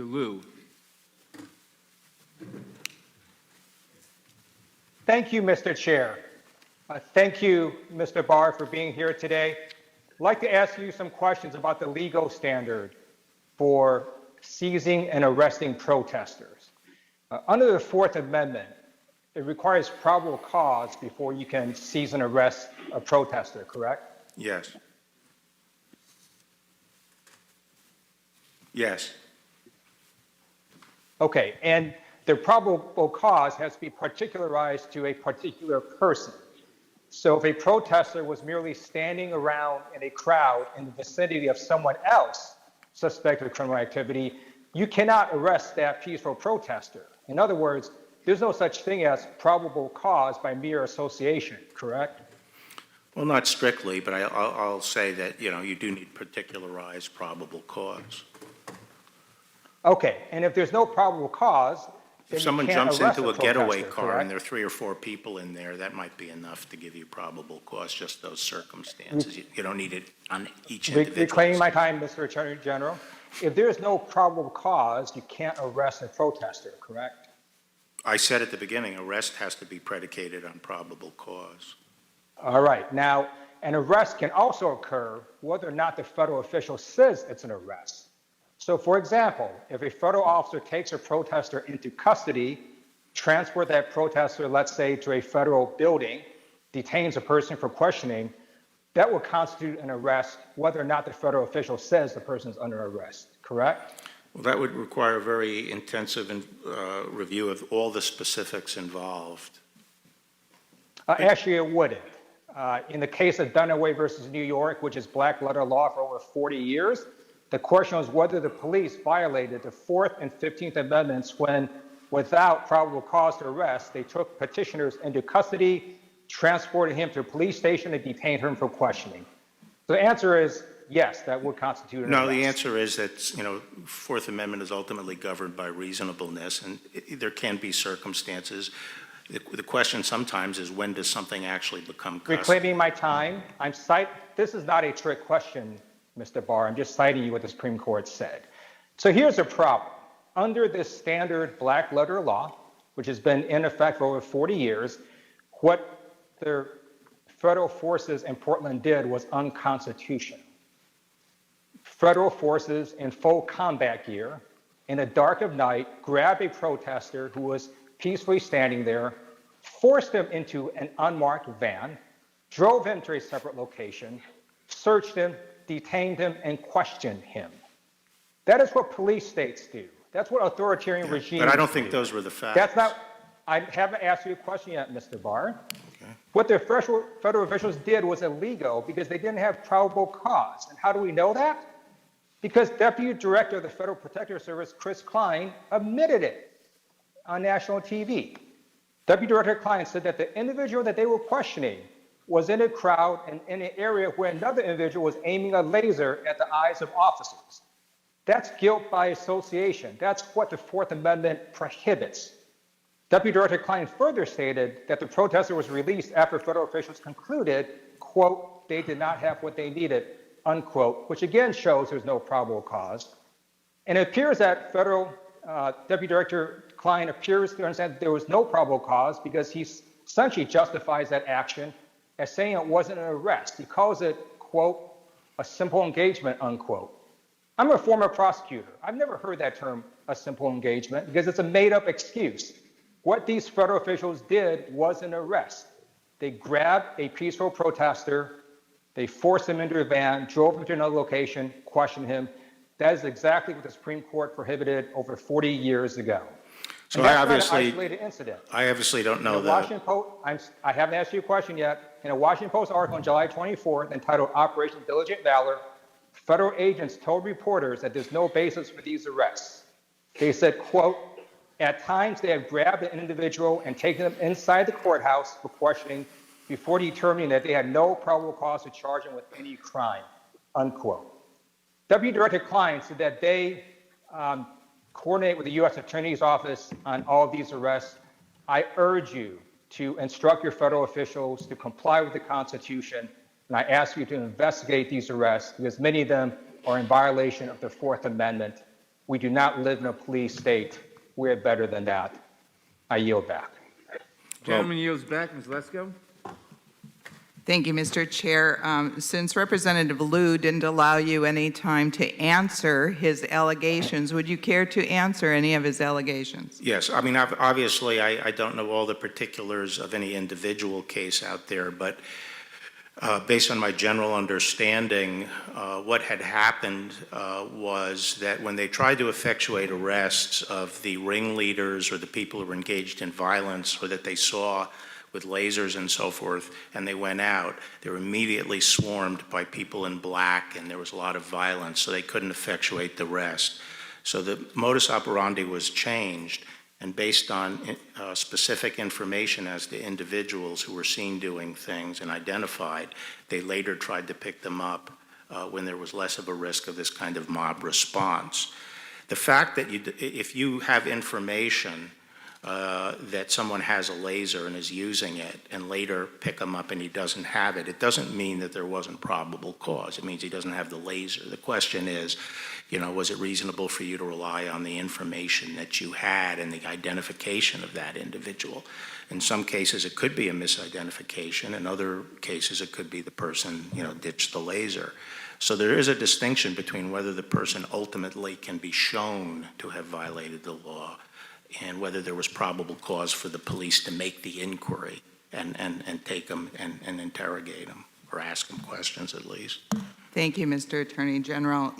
Lieu. Thank you, Mr. Chair. Thank you, Mr. Barr, for being here today. I'd like to ask you some questions about the legal standard for seizing and arresting protesters. Under the Fourth Amendment, it requires probable cause before you can seize and arrest a protester, correct? Yes. Yes. Okay, and the probable cause has to be particularized to a particular person. So if a protester was merely standing around in a crowd in the vicinity of someone else suspected of criminal activity, you cannot arrest that peaceful protester. In other words, there's no such thing as probable cause by mere association, correct? Well, not strictly, but I'll say that, you do need particularized probable cause. Okay, and if there's no probable cause, then If someone you can't jumps arrest into a protester, getaway car correct? and there are 3 or 4 people in there, that might be enough to give you probable cause, just those circumstances. You don't need it on each individual. Reclaiming my time, Mr. Attorney General. If there is no probable cause, you can't arrest a protester, correct? I said at the beginning, arrest has to be predicated on probable cause. All right. Now, an arrest can also occur whether or not the federal official says it's an arrest. So, for example, if a federal officer takes a protester into custody, transport that protester, let's say, to a federal building, detains a person for questioning, that will constitute an arrest whether or not the federal official says the person is under arrest, correct? Well, that would require a very intensive review of all the specifics involved. Actually, it wouldn't. In the case of Dunaway versus New York, which is black letter law for over 40 years, the question was whether the police violated the 4th and 15th Amendments when, without probable cause to arrest, they took petitioners into custody, transported him to a police station, and detained him for questioning. So the answer is yes, that would constitute an arrest. No, the answer is that, Fourth Amendment is ultimately governed by reasonableness, and there can be circumstances. The question sometimes is, when does something actually become custody? Reclaiming my time, this is not a trick question, Mr. Barr. I'm just citing you what the Supreme Court said. So here's the problem. Under this standard black letter law, which has been in effect for over 40 years, what the federal forces in Portland did was unconstitutional. Federal forces in full combat gear, in the dark of night, grabbed a protester who was peacefully standing there, forced him into an unmarked van, drove him to a separate location, searched him, detained him, and questioned him. That is what police states do. That's what authoritarian regimes do. But I don't think those were the facts. That's not, I haven't asked you a question yet, Mr. Barr. Okay. What the federal officials did was illegal because they didn't have probable cause. And how do we know that? Because Deputy Director of the Federal Protective Service, Chris Klein, admitted it on national TV. Deputy Director Klein said that the individual that they were questioning was in a crowd and in an area where another individual was aiming a laser at the eyes of officers. That's guilt by association. That's what the Fourth Amendment prohibits. Deputy Director Klein further stated that the protester was released after federal officials concluded, quote, they did not have what they needed, unquote, which again shows there's no probable cause. And it appears that federal Deputy Director Klein appears to understand that there was no probable cause because he essentially justifies that action as saying it wasn't an arrest. He calls it, quote, a simple engagement, unquote. I'm a former prosecutor. I've never heard that term, a simple engagement, because it's a made-up excuse. What these federal officials did was an arrest. They grabbed a peaceful protester, they forced him into a van, drove him to another location, questioned him. That is exactly what the Supreme Court prohibited over 40 years ago. So and that's I obviously, not an isolated incident. I obviously don't know In a that. Washington Post, I haven't asked you a question yet. In a Washington Post article on July 24th entitled Operation Diligent Valor, federal agents told reporters that there's no basis for these arrests. They said, quote, at times they have grabbed an individual and taken them inside the courthouse for questioning before determining that they had no probable cause to charge him with any crime, unquote. Deputy Director Klein said that they coordinate with the U.S. Attorney's Office on all of these arrests. I urge you to instruct your federal officials to comply with the Constitution, and I ask you to investigate these arrests because many of them are in violation of the Fourth Amendment, We do not live in a police state. We're better than that. I yield back. Gentleman yields back. Ms. Lesko? Thank you, Mr. Chair. Since Representative Lieu didn't allow you any time to answer his allegations, would you care to answer any of his allegations? Yes, I mean, obviously, I don't know all the particulars of any individual case out there, but based on my general understanding, what had happened was that when they tried to effectuate arrests of the ringleaders or the people who were engaged in violence or that they saw with lasers and so forth, and they went out, they were immediately swarmed by people in black, and there was a lot of violence, so they couldn't effectuate the arrest. So the modus operandi was changed, and based on specific information as to individuals who were seen doing things and identified, they later tried to pick them up when there was less of a risk of this kind of mob response. The fact that if you have information that someone has a laser and is using it and later pick him up and he doesn't have it, it doesn't mean that there wasn't probable cause. It means he doesn't have the laser. The question is, was it reasonable for you to rely on the information that you had and the identification of that individual? In some cases, it could be a misidentification. In other cases, it could be the person, ditched the laser. So there is a distinction between whether the person ultimately can be shown to have violated the law and whether there was probable cause for the police to make the inquiry and take them and interrogate them or ask them questions at least. Thank you, Mr. Attorney General.